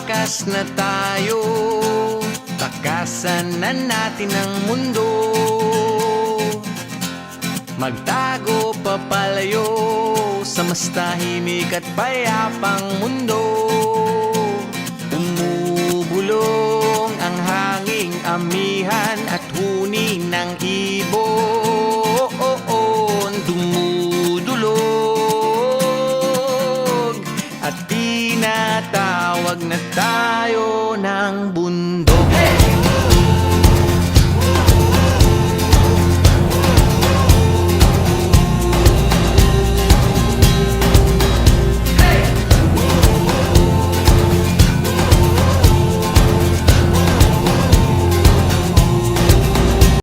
tumakas na tayo, takasan na natin ang mundo. Magtago papalayo sa mas tahimik at payapang mundo. Umubulong ang hanging amihan at huni ng ibon.